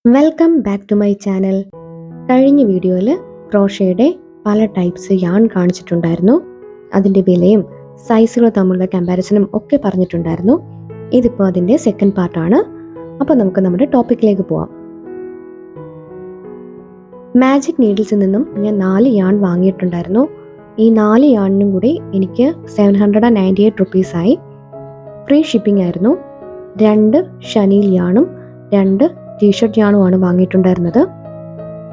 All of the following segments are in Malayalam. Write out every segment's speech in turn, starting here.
Welcome back to my channel. കഴിഞ്ഞ വീഡിയോയിൽ ക്രോഷയുടെ പല ടൈപ്സ് യാൺ കാണിച്ചിട്ടുണ്ടായിരുന്നു. അതിൻ്റെ വിലയും സൈസുകളും തമ്മിലുള്ള കമ്പാരിസണും ഒക്കെ പറഞ്ഞിട്ടുണ്ടായിരുന്നു. ഇതിപ്പോൾ അതിൻ്റെ സെക്കൻഡ് പാർട്ടാണ്. അപ്പോൾ നമുക്ക് നമ്മുടെ ടോപ്പിക്കിലേക്ക് പോവാം. മാജിക് നീഡിൽസിൽ നിന്നും ഞാൻ 4 യാൺ വാങ്ങിയിട്ടുണ്ടായിരുന്നു. ഈ 4 യാണിനും കൂടി എനിക്ക് 798 റുപ്പീസായി. ഫ്രീ ഷിപ്പിംഗ് ആയിരുന്നു. 2 ഷനീൽ യാണും 2 ടീഷർട്ട് യാണുമാണ് വാങ്ങിയിട്ടുണ്ടായിരുന്നത്.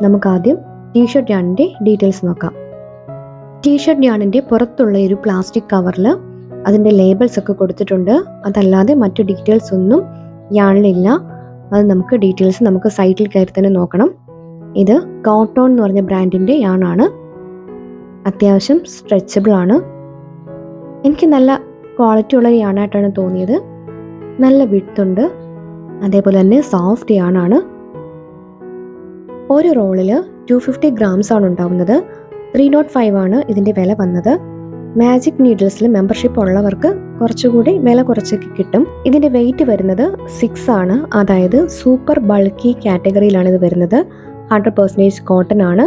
നമുക്ക് ആദ്യം ടീഷർട്ട് യാണിൻ്റെ ഡീറ്റെയിൽസ് നോക്കാം. ടീഷർട്ട് യാണിൻ്റെ പുറത്തുള്ള ഒരു പ്ലാസ്റ്റിക് കവറിൽ അതിൻ്റെ ലേബിൾസ് ഒക്കെ കൊടുത്തിട്ടുണ്ട്. അതല്ലാതെ മറ്റു ഡീറ്റെയിൽസ് ഒന്നും യാണിലില്ല. അത് നമുക്ക് സൈറ്റിൽ കയറി തന്നെ നോക്കണം. ഇത് കോട്ടൺ എന്ന് പറഞ്ഞ ബ്രാൻഡിൻ്റെ യാണാണ്. അത്യാവശ്യം സ്ട്രെച്ചബിൾ ആണ്. എനിക്ക് നല്ല ക്വാളിറ്റി ഉള്ള യാണായിട്ടാണ് തോന്നിയത്. നല്ല വിഡ്ത്തുണ്ട്, അതേപോലെ തന്നെ സോഫ്റ്റ് യാണാണ്. ഒരു റോളിൽ 250 ഗ്രാംസ് ആണ് ഉണ്ടാവുന്നത്. 305 ആണ് ഇതിൻ്റെ വില വന്നത്. മാജിക് നീഡിൽസിൽ മെമ്പർഷിപ്പ് ഉള്ളവർക്ക് കുറച്ചുകൂടി വില കുറച്ചൊക്കെ കിട്ടും. ഇതിൻ്റെ വെയിറ്റ് വരുന്നത് 6 ആണ്. അതായത് സൂപ്പർ ബൾക്കി കാറ്റഗറിയിലാണ് ഇത് വരുന്നത്. 100% കോട്ടൺ ആണ്.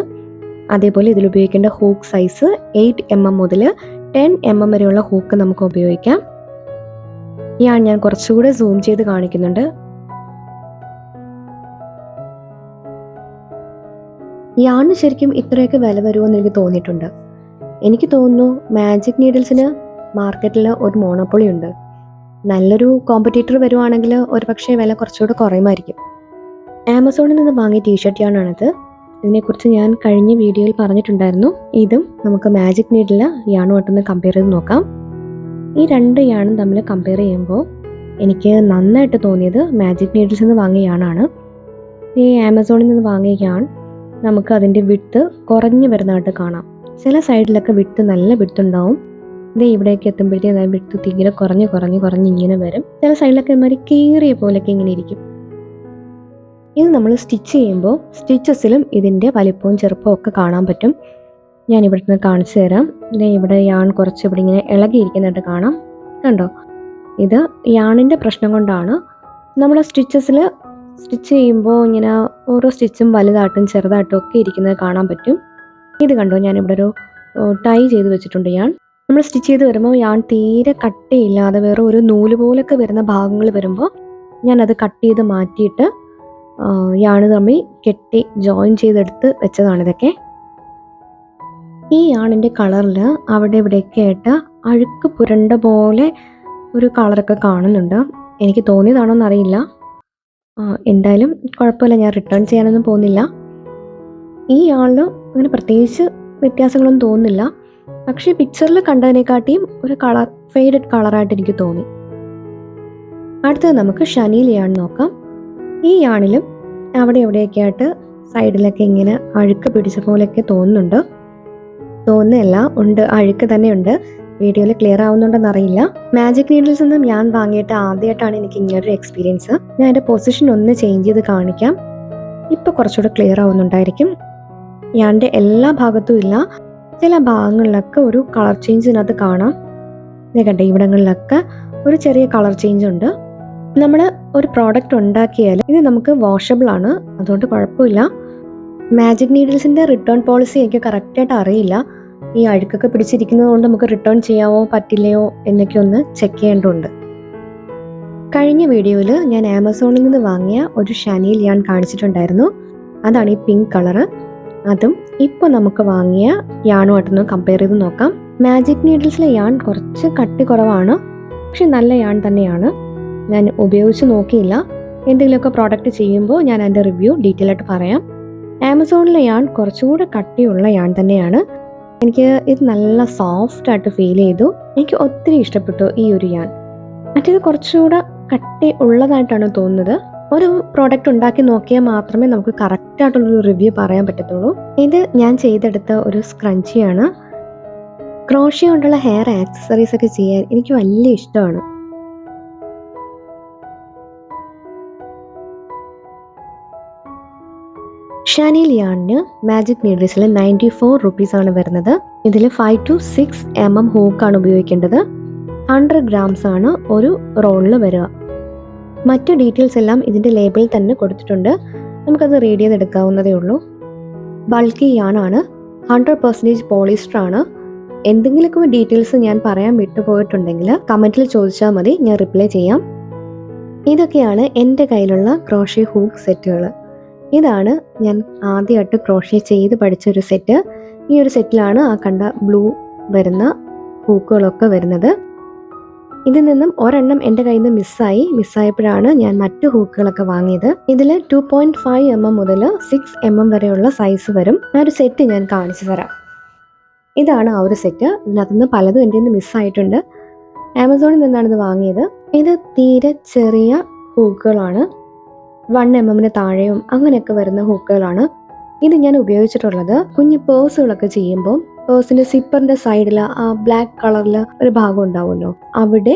അതേപോലെ ഇതിൽ ഉപയോഗിക്കേണ്ട ഹൂക്ക് സൈസ് 8 mm മുതൽ 10 mm വരെയുള്ള ഹൂക്ക് നമുക്ക് ഉപയോഗിക്കാം. ഞാൻ കുറച്ചുകൂടെ സൂം ചെയ്ത് കാണിക്കുന്നുണ്ട്. യാണിന് ശരിക്കും ഇത്രയൊക്കെ വില വരുമെന്ന് എനിക്ക് തോന്നിയിട്ടുണ്ട്. എനിക്ക് തോന്നുന്നു മാജിക് നീഡിൽസിന് മാർക്കറ്റിൽ ഒരു മോണോപ്പൊളി ഉണ്ട്. നല്ലൊരു കോമ്പറ്റീറ്റർ വരുവാണെങ്കിൽ ഒരുപക്ഷെ വില കുറച്ചുകൂടെ കുറയുമായിരിക്കും. ആമസോണിൽ നിന്ന് വാങ്ങിയ ടീഷർട്ട് യാണാണിത്. ഇതിനെക്കുറിച്ച് ഞാൻ കഴിഞ്ഞ വീഡിയോയിൽ പറഞ്ഞിട്ടുണ്ടായിരുന്നു. ഇതും നമുക്ക് മാജിക് നീഡിൽ യാണുമായിട്ടൊന്ന് കമ്പയർ ചെയ്ത് നോക്കാം. ഈ 2 യാണും തമ്മിൽ കമ്പയർ ചെയ്യുമ്പോൾ എനിക്ക് നന്നായിട്ട് തോന്നിയത് മാജിക് നീഡിൽസിൽ നിന്ന് വാങ്ങിയ യാണാണ്. ഈ ആമസോണിൽ നിന്ന് വാങ്ങിയ യാൺ നമുക്ക് അതിൻ്റെ വിഡ്ത്ത് കുറഞ്ഞു വരുന്നതായിട്ട് കാണാം. ചില സൈഡിലൊക്കെ വിഡ്ത്ത് നല്ല വിഡ്ത്ത് ഉണ്ടാവും. ഇത് ഇവിടേക്ക് എത്തുമ്പോഴത്തേക്കും വിഡ്ത്ത് തീരെ കുറഞ്ഞ് ഇങ്ങനെ വരും. ചില സൈഡിലൊക്കെ ഇമാതിരി കീറിയ പോലെയൊക്കെ ഇങ്ങനെ ഇരിക്കും. ഇത് നമ്മൾ സ്റ്റിച്ച് ചെയ്യുമ്പോൾ സ്റ്റിച്ചസിലും ഇതിൻ്റെ വലിപ്പവും ചെറുപ്പവും ഒക്കെ കാണാൻ പറ്റും. ഞാൻ ഇവിടെ നിന്ന് കാണിച്ചു തരാം. ഇവിടെ യാൺ കുറച്ച് ഇവിടെ ഇങ്ങനെ ഇളകിയിരിക്കുന്നതായിട്ട് കാണാം. കണ്ടോ? ഇത് യാണിൻ്റെ പ്രശ്നം കൊണ്ടാണ്. നമ്മൾ സ്റ്റിച്ച് ചെയ്യുമ്പോൾ ഇങ്ങനെ ഓരോ സ്റ്റിച്ചും വലുതായിട്ടും ചെറുതായിട്ടും ഒക്കെ ഇരിക്കുന്നത് കാണാൻ പറ്റും. ഇത് കണ്ടോ, ഞാനിവിടെ ഒരു ടൈ ചെയ്ത് വെച്ചിട്ടുണ്ട് യാൺ. നമ്മൾ സ്റ്റിച്ച് ചെയ്ത് വരുമ്പോൾ യാൺ തീരെ കട്ടിയില്ലാതെ വേറെ ഒരു നൂല് പോലൊക്കെ വരുന്ന ഭാഗങ്ങൾ വരുമ്പോൾ ഞാനത് കട്ട് ചെയ്ത് മാറ്റിയിട്ട് യാണ് തമ്മിൽ കെട്ടി ജോയിൻ ചെയ്തെടുത്ത് വെച്ചതാണിതൊക്കെ. ഈ യാണിൻ്റെ കളറിൽ അവിടെ ഇവിടെയൊക്കെ ആയിട്ട് അഴുക്ക് പുരണ്ട പോലെ ഒരു കളറൊക്കെ കാണുന്നുണ്ട്. എനിക്ക് തോന്നിയതാണോ എന്നറിയില്ല. എന്തായാലും കുഴപ്പമില്ല, ഞാൻ റിട്ടേൺ ചെയ്യാനൊന്നും പോകുന്നില്ല. ഈ യാണിന് അങ്ങനെ പ്രത്യേകിച്ച് വ്യത്യാസങ്ങളൊന്നും തോന്നുന്നില്ല. പക്ഷേ പിക്ചറിൽ കണ്ടതിനെക്കാട്ടിയും ഒരു ഫെയ്ഡഡ് കളറായിട്ട് എനിക്ക് തോന്നി. അടുത്തത് നമുക്ക് ഷനീൽ യാൺ നോക്കാം. ഈ യാണിലും അവിടെ എവിടെയൊക്കെ ആയിട്ട് സൈഡിലൊക്കെ ഇങ്ങനെ അഴുക്ക് പിടിച്ച പോലെയൊക്കെ തോന്നുന്നില്ല, ഉണ്ട്, അഴുക്ക് തന്നെ ഉണ്ട്. വീഡിയോയിൽ ക്ലിയർ ആവുന്നുണ്ടെന്നറിയില്ല. മാജിക് നീഡിൽസ് നിന്നും ഞാൻ വാങ്ങിയിട്ട് ആദ്യമായിട്ടാണ് എനിക്ക് ഇങ്ങനൊരു എക്സ്പീരിയൻസ്. ഞാൻ എൻ്റെ പൊസിഷൻ ഒന്ന് ചേഞ്ച് ചെയ്ത് കാണിക്കാം. ഇപ്പോൾ കുറച്ചുകൂടെ ക്ലിയർ ആവുന്നുണ്ടായിരിക്കും. ഞാൻ്റെ എല്ലാ ഭാഗത്തും ഇല്ല, ചില ഭാഗങ്ങളിലൊക്കെ ഒരു കളർ ചേഞ്ച് ഇതിനകത്ത് കാണാം. കണ്ടേ, ഇവിടങ്ങളിലൊക്കെ ഒരു ചെറിയ കളർ ചേഞ്ച് ഉണ്ട്. നമ്മൾ ഒരു പ്രോഡക്റ്റ് ഉണ്ടാക്കിയാൽ ഇത് നമുക്ക് വാഷബിൾ ആണ്, അതുകൊണ്ട് കുഴപ്പമില്ല. മാജിക് നീഡിൽസിൻ്റെ റിട്ടേൺ പോളിസി എനിക്ക് കറക്റ്റായിട്ട് അറിയില്ല. ഈ അഴുക്കൊക്കെ പിടിച്ചിരിക്കുന്നത് കൊണ്ട് നമുക്ക് റിട്ടേൺ ചെയ്യാവോ പറ്റില്ലയോ എന്നൊക്കെ ഒന്ന് ചെക്ക് ചെയ്യേണ്ടതുണ്ട്. കഴിഞ്ഞ വീഡിയോയിൽ ഞാൻ ആമസോണിൽ നിന്ന് വാങ്ങിയ ഒരു ഷനീൽ യാൺ കാണിച്ചിട്ടുണ്ടായിരുന്നു. അതാണ് ഈ പിങ്ക് കളറ്. അതും ഇപ്പോൾ നമുക്ക് വാങ്ങിയ യാണുമായിട്ടൊന്ന് കമ്പയർ ചെയ്ത് നോക്കാം. മാജിക് നീഡിൽസിലെ യാൺ കുറച്ച് കട്ടി കുറവാണ്, പക്ഷെ നല്ല യാൺ തന്നെയാണ്. ഞാൻ ഉപയോഗിച്ച് നോക്കിയില്ല. എന്തെങ്കിലുമൊക്കെ പ്രോഡക്റ്റ് ചെയ്യുമ്പോൾ ഞാൻ അതിൻ്റെ റിവ്യൂ ഡീറ്റെയിൽ ആയിട്ട് പറയാം. ആമസോണിലെ യാൺ കുറച്ചുകൂടെ കട്ടിയുള്ള യാൺ തന്നെയാണ്. എനിക്ക് ഇത് നല്ല സോഫ്റ്റ് ആയിട്ട് ഫീൽ ചെയ്തു. എനിക്ക് ഒത്തിരി ഇഷ്ടപ്പെട്ടു ഈ ഒരു യാൺ. മറ്റേത് കുറച്ചുകൂടെ കട്ടി ഉള്ളതായിട്ടാണ് തോന്നുന്നത്. ഒരു പ്രോഡക്റ്റ് ഉണ്ടാക്കി നോക്കിയാൽ മാത്രമേ നമുക്ക് കറക്റ്റായിട്ടുള്ളൊരു റിവ്യൂ പറയാൻ പറ്റത്തുള്ളൂ. ഇത് ഞാൻ ചെയ്തെടുത്ത ഒരു സ്ക്രഞ്ചിയാണ്. ക്രോഷ്യ കൊണ്ടുള്ള ഹെയർ ആക്സസറീസ് ഒക്കെ ചെയ്യാൻ എനിക്ക് വലിയ ഇഷ്ടമാണ്. ഷനീൽ യാണിന് മാജിക് നീഡിൽസിൽ 94 റുപ്പീസാണ് വരുന്നത്. ഇതിൽ 5 to 6 mm ഹൂക്കാണ് ഉപയോഗിക്കേണ്ടത്. 100 ഗ്രാംസ് ആണ് ഒരു റോളിൽ വരിക. മറ്റു ഡീറ്റെയിൽസ് എല്ലാം ഇതിൻ്റെ ലേബിളിൽ തന്നെ കൊടുത്തിട്ടുണ്ട്. നമുക്കത് റീഡ് ചെയ്തെടുക്കാവുന്നതേ ഉള്ളൂ. ബൾക്കി യാണാണ്, 100% പോളിസ്റ്റർ ആണ്. എന്തെങ്കിലുമൊക്കെ ഡീറ്റെയിൽസ് ഞാൻ പറയാൻ വിട്ടുപോയിട്ടുണ്ടെങ്കിൽ കമൻറ്റിൽ ചോദിച്ചാൽ മതി, ഞാൻ റിപ്ലൈ ചെയ്യാം. ഇതൊക്കെയാണ് എൻ്റെ കയ്യിലുള്ള ക്രോഷ്യ ഹൂക്ക് സെറ്റുകൾ. ഇതാണ് ഞാൻ ആദ്യമായിട്ട് ക്രോഷ്യ ചെയ്ത് പഠിച്ചൊരു സെറ്റ്. ഈ ഒരു സെറ്റിലാണ് ആ കണ്ട ബ്ലൂ വരുന്ന ഹൂക്കുകളൊക്കെ വരുന്നത്. ഇതിൽ നിന്നും ഒരെണ്ണം എൻ്റെ കയ്യിൽ നിന്ന് മിസ്സായപ്പോഴാണ് ഞാൻ മറ്റു ഹൂക്കുകളൊക്കെ വാങ്ങിയത്. ഇതിൽ 2.5 mm മുതൽ 6 mm വരെയുള്ള സൈസ് വരും. ആ ഒരു സെറ്റ് ഞാൻ കാണിച്ചു തരാം. ഇതാണ് ആ ഒരു സെറ്റ്. ഇതിനകത്ത് നിന്ന് പലതും എൻ്റെ നിന്ന് മിസ്സായിട്ടുണ്ട്. ആമസോണിൽ നിന്നാണ് ഇത് വാങ്ങിയത്. ഇത് തീരെ ചെറിയ ഹൂക്കുകളാണ്, 1 mm താഴെയും അങ്ങനെയൊക്കെ വരുന്ന ഹൂക്കുകളാണ്. ഇത് ഞാൻ ഉപയോഗിച്ചിട്ടുള്ളത് കുഞ്ഞു പേഴ്സുകളൊക്കെ ചെയ്യുമ്പോൾ പേഴ്സിന്റെ സിപ്പറിന്റെ സൈഡിൽ ആ ബ്ലാക്ക് കളറിൽ ഒരു ഭാഗം ഉണ്ടാവുമല്ലോ, അവിടെ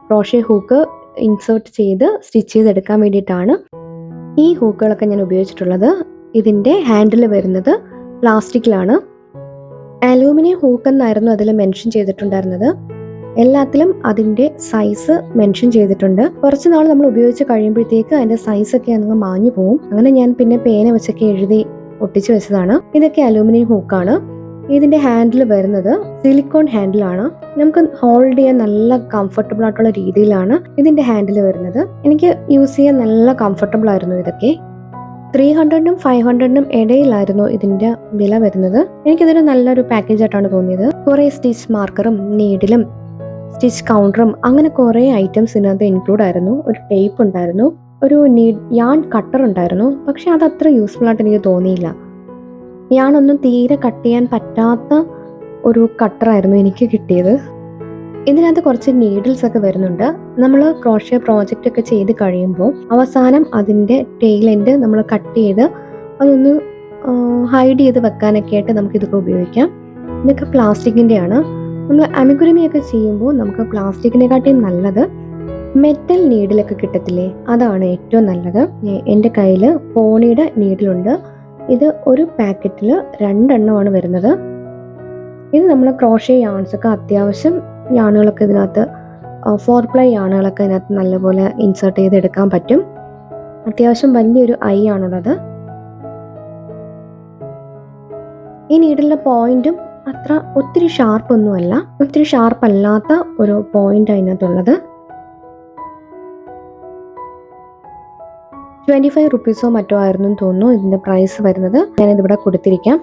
ക്രോഷ്യ ഹൂക്ക് ഇൻസേർട്ട് ചെയ്ത് സ്റ്റിച്ച് ചെയ്തെടുക്കാൻ വേണ്ടിയിട്ടാണ് ഈ ഹൂക്കുകളൊക്കെ ഞാൻ ഉപയോഗിച്ചിട്ടുള്ളത്. ഇതിന്റെ ഹാൻഡിൽ വരുന്നത് പ്ലാസ്റ്റിക്കിലാണ്. അലൂമിനിയം ഹൂക്ക് എന്നായിരുന്നു അതിൽ മെൻഷൻ ചെയ്തിട്ടുണ്ടായിരുന്നത്. എല്ലാത്തിലും അതിന്റെ സൈസ് മെൻഷൻ ചെയ്തിട്ടുണ്ട്. കുറച്ച് നാൾ നമ്മൾ ഉപയോഗിച്ച് കഴിയുമ്പോഴത്തേക്ക് അതിന്റെ സൈസൊക്കെ അങ്ങ് മാഞ്ഞു പോകും. അങ്ങനെ ഞാൻ പിന്നെ പേന വെച്ചൊക്കെ എഴുതി ഒട്ടിച്ചു വെച്ചതാണ്. ഇതൊക്കെ അലൂമിനിയം ഹൂക്കാണ്. ഇതിന്റെ ഹാൻഡിൽ വരുന്നത് സിലിക്കോൺ ഹാൻഡിലാണ്. നമുക്ക് ഹോൾഡ് ചെയ്യാൻ നല്ല കംഫർട്ടബിൾ ആയിട്ടുള്ള രീതിയിലാണ് ഇതിന്റെ ഹാൻഡിൽ വരുന്നത്. എനിക്ക് യൂസ് ചെയ്യാൻ നല്ല കംഫർട്ടബിൾ ആയിരുന്നു. ഇതൊക്കെ 300-നും 500-നും ഇടയിലായിരുന്നു ഇതിന്റെ വില വരുന്നത്. എനിക്കിതൊരു നല്ലൊരു പാക്കേജ് ആയിട്ടാണ് തോന്നിയത്. കുറെ സ്റ്റിച്ച് മാർക്കറും നീഡിലും സ്റ്റിച്ച് കൗണ്ടറും അങ്ങനെ കുറെ ഐറ്റംസ് ഇതിനകത്ത് ഇൻക്ലൂഡ് ആയിരുന്നു. ഒരു ടേപ്പ് ഉണ്ടായിരുന്നു, ഒരു യാൺ കട്ടർ ഉണ്ടായിരുന്നു. പക്ഷെ അത് അത്ര യൂസ്ഫുൾ ആയിട്ട് എനിക്ക് തോന്നിയില്ല. യാണൊന്നും തീരെ കട്ട് ചെയ്യാൻ പറ്റാത്ത ഒരു കട്ടറായിരുന്നു എനിക്ക് കിട്ടിയത്. ഇതിനകത്ത് കുറച്ച് നീഡിൽസ് ഒക്കെ വരുന്നുണ്ട്. നമ്മൾ ക്രോഷ്യ പ്രോജക്റ്റ് ഒക്കെ ചെയ്ത് കഴിയുമ്പോൾ അവസാനം അതിൻ്റെ ടെയിൽ എൻഡ് നമ്മൾ കട്ട് ചെയ്ത് അതൊന്ന് ഹൈഡ് ചെയ്ത് വെക്കാനൊക്കെ ആയിട്ട് നമുക്കിതൊക്കെ ഉപയോഗിക്കാം. ഇതൊക്കെ പ്ലാസ്റ്റിക്കിൻ്റെയാണ്. നമ്മൾ അമിഗുരുമിയൊക്കെ ചെയ്യുമ്പോൾ നമുക്ക് പ്ലാസ്റ്റിക്കിനെക്കാട്ടിയും നല്ലത് മെറ്റൽ നീഡിലൊക്കെ കിട്ടത്തില്ലേ, അതാണ് ഏറ്റവും നല്ലത്. എൻ്റെ കയ്യിൽ പോണിയുടെ നീഡിലുണ്ട്. ഇത് ഒരു പാക്കറ്റിൽ 2 എണ്ണമാണ് വരുന്നത്. ഇത് നമ്മൾ ക്രോഷ്യ യാൺസ് ഒക്കെ അത്യാവശ്യം യാണുകളൊക്കെ ഇതിനകത്ത് 4 പ്ലൈ യാണുകളൊക്കെ ഇതിനകത്ത് നല്ലപോലെ ഇൻസേർട്ട് ചെയ്തെടുക്കാൻ പറ്റും. അത്യാവശ്യം വലിയൊരു ഐ ആണുള്ളത്. ഈ നീഡിലിൻ്റെ പോയിന്റും അത്ര ഒത്തിരി ഷാർപ്പൊന്നുമല്ല, ഒത്തിരി ഷാർപ്പല്ലാത്ത ഒരു പോയിന്റ് അതിനകത്തുള്ളത്. 25 റുപ്പീസോ മറ്റോ ആയിരുന്നു തോന്നുന്നു ഇതിന്റെ പ്രൈസ് വരുന്നത്. ഞാനിതിവിടെ കൊടുത്തിരിക്കാം.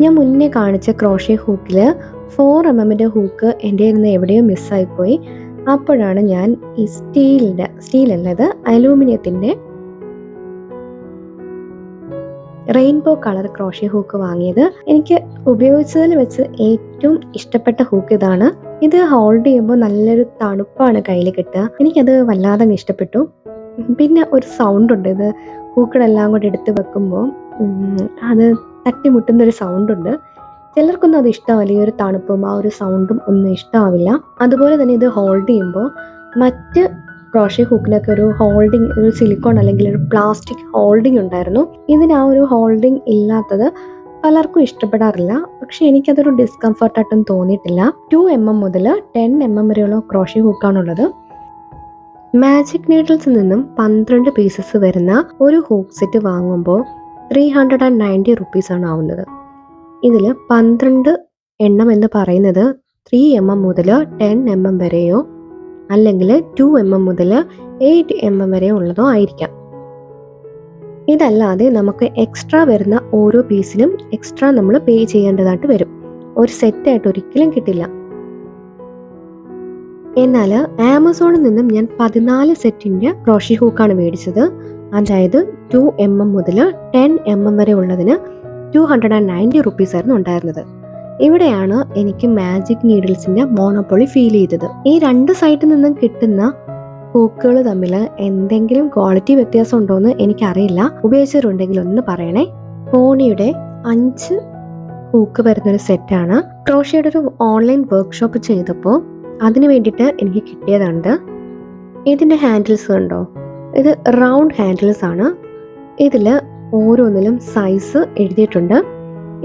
ഞാൻ മുന്നേ കാണിച്ച ക്രോഷ്യ ഹൂക്കിൽ 4 mm ഹൂക്ക് എൻ്റെ നിന്ന് എവിടെയോ മിസ്സായിപ്പോയി. അപ്പോഴാണ് ഞാൻ ഈ സ്റ്റീലല്ലത് അലൂമിനിയത്തിൻ്റെ റെയിൻബോ കളർ ക്രോഷ്യ ഹൂക്ക് വാങ്ങിയത്. എനിക്ക് ഉപയോഗിച്ചതിൽ വെച്ച് ഏറ്റവും ഇഷ്ടപ്പെട്ട ഹൂക്ക് ഇതാണ്. ഇത് ഹോൾഡ് ചെയ്യുമ്പോൾ നല്ലൊരു തണുപ്പാണ് കയ്യിൽ കിട്ടുക. എനിക്കത് വല്ലാതെ ഇഷ്ടപ്പെട്ടു. പിന്നെ ഒരു സൗണ്ട് ഉണ്ട്, ഇത് ഹൂക്കുകളെല്ലാം കൂടെ എടുത്ത് വെക്കുമ്പോൾ അത് തട്ടിമുട്ടുന്നൊരു സൗണ്ട് ഉണ്ട്. ചിലർക്കൊന്നും അത് ഇഷ്ടമാവില്ല. ഈ ഒരു തണുപ്പും ആ ഒരു സൗണ്ടും ഒന്നും ഇഷ്ടമാവില്ല. അതുപോലെ തന്നെ ഇത് ഹോൾഡ് ചെയ്യുമ്പോൾ മറ്റ് ക്രോഷ്യ ഹൂക്കിനൊക്കെ ഒരു ഹോൾഡിങ്, ഒരു സിലിക്കോൺ അല്ലെങ്കിൽ ഒരു പ്ലാസ്റ്റിക് ഹോൾഡിങ് ഉണ്ടായിരുന്നു. ഇതിന് ആ ഒരു ഹോൾഡിങ് ഇല്ലാത്തത് പലർക്കും ഇഷ്ടപ്പെടാറില്ല. പക്ഷെ എനിക്കതൊരു ഡിസ്കംഫർട്ടായിട്ടും തോന്നിയിട്ടില്ല. 2 mm മുതൽ 10 mm വരെയുള്ള ക്രോഷ്യ ഹൂക്കാണുള്ളത്. മാജിക് നീഡിൽസിൽ നിന്നും 12 പീസസ് വരുന്ന ഒരു ഹൂക്ക് സെറ്റ് വാങ്ങുമ്പോൾ 390 റുപ്പീസാണ് ആവുന്നത്. ഇതിൽ 12 എണ്ണം എന്ന് പറയുന്നത് 3 mm മുതൽ 10 mm വരെയോ അല്ലെങ്കിൽ 2 mm മുതൽ 8 mm വരെ ഉള്ളതോ ആയിരിക്കാം. ഇതല്ലാതെ നമുക്ക് എക്സ്ട്രാ വരുന്ന ഓരോ പീസിനും എക്സ്ട്രാ നമ്മൾ പേ ചെയ്യേണ്ടതായിട്ട് വരും. ഒരു സെറ്റായിട്ട് ഒരിക്കലും കിട്ടില്ല. എന്നാൽ ആമസോണിൽ നിന്നും ഞാൻ 14 സെറ്റിൻ്റെ ക്രോഷ്യ ഹൂക്കാണ് മേടിച്ചത്. അതായത് 2 mm മുതൽ 10 mm വരെ ഉള്ളതിന് 290 റുപ്പീസ് ആയിരുന്നു ഉണ്ടായിരുന്നത്. ഇവിടെയാണ് എനിക്ക് മാജിക് നീഡിൽസിന്റെ മോണോപ്പൊളി ഫീൽ ചെയ്തത്. ഈ 2 സൈഡിൽ നിന്നും കിട്ടുന്ന ഹൂക്കുകൾ തമ്മിൽ എന്തെങ്കിലും ക്വാളിറ്റി വ്യത്യാസം ഉണ്ടോ എന്ന് എനിക്കറിയില്ല. ഉപയോഗിച്ചിട്ടുണ്ടെങ്കിൽ ഒന്ന് പറയണേ. പോണിയുടെ 5 ഹൂക്ക് വരുന്നൊരു സെറ്റാണ്. ക്രോഷ്യയുടെ ഒരു ഓൺലൈൻ വർക്ക്ഷോപ്പ് ചെയ്തപ്പോൾ അതിന് വേണ്ടിയിട്ട് എനിക്ക് കിട്ടിയതുണ്ട്. ഇതിന്റെ ഹാൻഡിൽസ് കണ്ടോ, ഇത് റൗണ്ട് ഹാൻഡിൽസ് ആണ്. ഇതിൽ ഓരോന്നിലും സൈസ് എഴുതിയിട്ടുണ്ട്.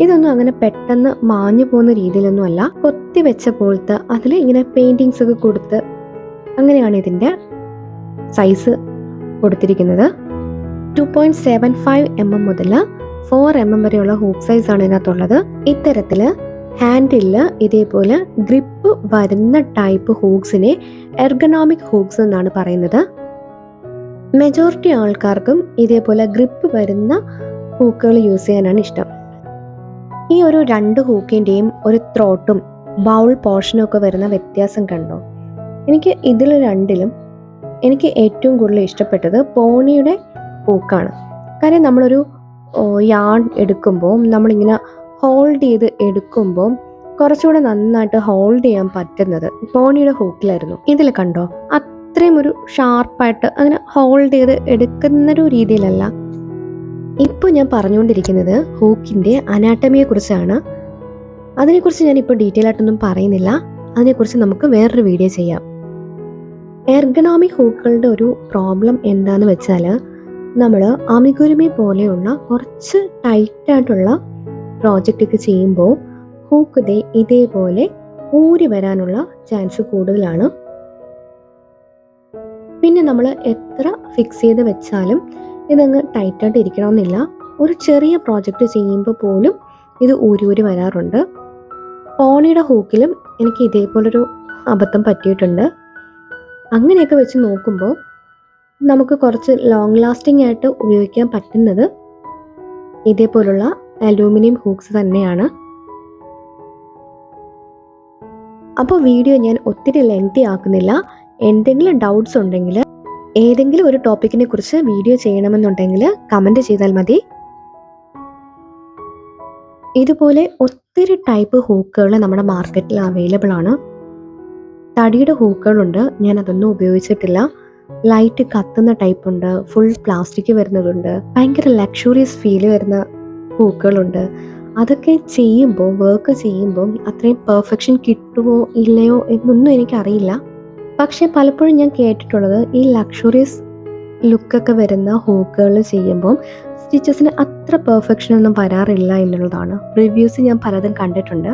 ഇതൊന്നും അങ്ങനെ പെട്ടെന്ന് മാഞ്ഞു പോകുന്ന രീതിയിലൊന്നും അല്ല. കൊത്തി വെച്ച പോലത്തെ അതിൽ ഇങ്ങനെ പെയിന്റിങ്സ് ഒക്കെ കൊടുത്ത് അങ്ങനെയാണ് ഇതിൻ്റെ സൈസ് കൊടുത്തിരിക്കുന്നത്. 2.75 mm മുതൽ 4 mm വരെയുള്ള ഹൂക്ക് സൈസാണ് ഇതിനകത്തുള്ളത്. ഇത്തരത്തിൽ ഹാൻഡിലിൽ ഇതേപോലെ ഗ്രിപ്പ് വരുന്ന ടൈപ്പ് ഹൂക്സിനെ എർഗണോമിക് ഹൂക്സ് എന്നാണ് പറയുന്നത്. മെജോറിറ്റി ആൾക്കാർക്കും ഇതേപോലെ ഗ്രിപ്പ് വരുന്ന ഹൂക്കുകൾ യൂസ് ചെയ്യാനാണ് ഇഷ്ടം. ഈ ഒരു 2 ഹൂക്കിൻ്റെയും ഒരു ത്രോട്ടും ബൗൾ പോർഷനും ഒക്കെ വരുന്ന വ്യത്യാസം കണ്ടോ? എനിക്ക് ഇതിൽ രണ്ടിലും എനിക്ക് ഏറ്റവും കൂടുതൽ ഇഷ്ടപ്പെട്ടത് പോണിയുടെ ഹൂക്കാണ്. കാര്യം നമ്മളൊരു യാൺ എടുക്കുമ്പോൾ നമ്മളിങ്ങനെ ഹോൾഡ് ചെയ്ത് എടുക്കുമ്പോൾ കുറച്ചുകൂടെ നന്നായിട്ട് ഹോൾഡ് ചെയ്യാൻ പറ്റുന്നത് പോണിയുടെ ഹൂക്കിലായിരുന്നു. ഇതിൽ കണ്ടോ, അത്രയും ഒരു ഷാർപ്പായിട്ട് അങ്ങനെ ഹോൾഡ് ചെയ്ത് എടുക്കുന്നൊരു രീതിയിലല്ല. ഇപ്പോൾ ഞാൻ പറഞ്ഞുകൊണ്ടിരിക്കുന്നത് ഹൂക്കിൻ്റെ അനാട്ടമിയെ കുറിച്ചാണ്. അതിനെക്കുറിച്ച് ഞാനിപ്പോൾ ഡീറ്റെയിൽ ആയിട്ടൊന്നും പറയുന്നില്ല. അതിനെക്കുറിച്ച് നമുക്ക് വേറൊരു വീഡിയോ ചെയ്യാം. എർഗണോമിക് ഹൂക്കുകളുടെ ഒരു പ്രോബ്ലം എന്താണെന്ന് വെച്ചാൽ, നമ്മൾ അമിഗുരുമി പോലെയുള്ള കുറച്ച് ടൈറ്റായിട്ടുള്ള പ്രോജക്റ്റൊക്കെ ചെയ്യുമ്പോൾ ഹൂക്ക് ഇതേപോലെ ഊരി വരാനുള്ള ചാൻസ് കൂടുതലാണ്. പിന്നെ നമ്മൾ എത്ര ഫിക്സ് ചെയ്ത് വെച്ചാലും ഇതങ്ങ് ടൈറ്റായിട്ട് ഇരിക്കണമെന്നില്ല. ഒരു ചെറിയ പ്രോജക്റ്റ് ചെയ്യുമ്പോൾ പോലും ഇത് ഊരി വരാറുണ്ട്. പോണിയുടെ ഹൂക്കിലും എനിക്ക് ഇതേപോലൊരു അബദ്ധം പറ്റിയിട്ടുണ്ട്. അങ്ങനെയൊക്കെ വെച്ച് നോക്കുമ്പോൾ നമുക്ക് കുറച്ച് ലോങ് ലാസ്റ്റിംഗ് ആയിട്ട് ഉപയോഗിക്കാൻ പറ്റുന്നത് ഇതേപോലുള്ള അലൂമിനിയം ഹൂക്സ് തന്നെയാണ്. അപ്പോൾ വീഡിയോ ഞാൻ ഒത്തിരി ലെങ്തി ആക്കുന്നില്ല. എന്തെങ്കിലും ഡൗട്ട്സ് ഉണ്ടെങ്കിൽ, ഏതെങ്കിലും ഒരു ടോപ്പിക്കിനെ കുറിച്ച് വീഡിയോ ചെയ്യണമെന്നുണ്ടെങ്കിൽ കമൻറ്റ് ചെയ്താൽ മതി. ഇതുപോലെ ഒത്തിരി ടൈപ്പ് ഹൂക്കുകൾ നമ്മുടെ മാർക്കറ്റിൽ അവൈലബിൾ ആണ്. തടിയുടെ ഹൂക്കുകളുണ്ട്, ഞാൻ അതൊന്നും ഉപയോഗിച്ചിട്ടില്ല. ലൈറ്റ് കത്തുന്ന ടൈപ്പ് ഉണ്ട്, ഫുൾ പ്ലാസ്റ്റിക് വരുന്നതുണ്ട്, ഭയങ്കര ലക്ഷറിയസ് ഫീൽ വരുന്ന ഹൂക്കുകളുണ്ട്. അതൊക്കെ ചെയ്യുമ്പോൾ, വർക്ക് ചെയ്യുമ്പോൾ അത്രയും പെർഫെക്ഷൻ കിട്ടുമോ ഇല്ലയോ എന്നൊന്നും എനിക്കറിയില്ല. പക്ഷെ പലപ്പോഴും ഞാൻ കേട്ടിട്ടുള്ളത് ഈ ലക്ഷറിയസ് ലുക്കൊക്കെ വരുന്ന ഹൂക്കുകൾ ചെയ്യുമ്പോൾ സ്റ്റിച്ചസിന് അത്ര പെർഫെക്ഷൻ ഒന്നും വരാറില്ല എന്നുള്ളതാണ്. റിവ്യൂസ് ഞാൻ പലതും കണ്ടിട്ടുണ്ട്.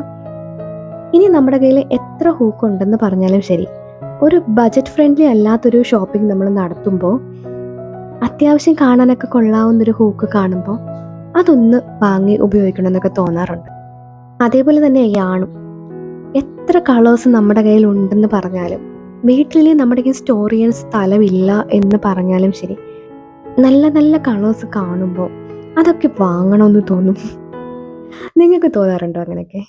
ഇനി നമ്മുടെ കയ്യിൽ എത്ര ഹൂക്ക് ഉണ്ടെന്ന് പറഞ്ഞാലും ശരി, ഒരു ബജറ്റ് ഫ്രണ്ട്ലി അല്ലാത്തൊരു ഷോപ്പിംഗ് നമ്മൾ നടത്തുമ്പോൾ അത്യാവശ്യം കാണാനൊക്കെ കൊള്ളാവുന്നൊരു ഹൂക്ക് കാണുമ്പോൾ അതൊന്ന് വാങ്ങി ഉപയോഗിക്കണമെന്നൊക്കെ തോന്നാറുണ്ട്. അതേപോലെ തന്നെ യാണും. എത്ര കളേഴ്സ് നമ്മുടെ കയ്യിൽ ഉണ്ടെന്ന് പറഞ്ഞാലും, വീട്ടിൽ നമ്മുടെ കയ്യിൽ സ്റ്റോർ ചെയ്യാൻ സ്ഥലമില്ല എന്ന് പറഞ്ഞാലും ശരി, നല്ല നല്ല കളേഴ്സ് കാണുമ്പോൾ അതൊക്കെ വാങ്ങണമെന്ന് തോന്നും. നിങ്ങൾക്ക് തോന്നാറുണ്ടോ അങ്ങനെയൊക്കെ?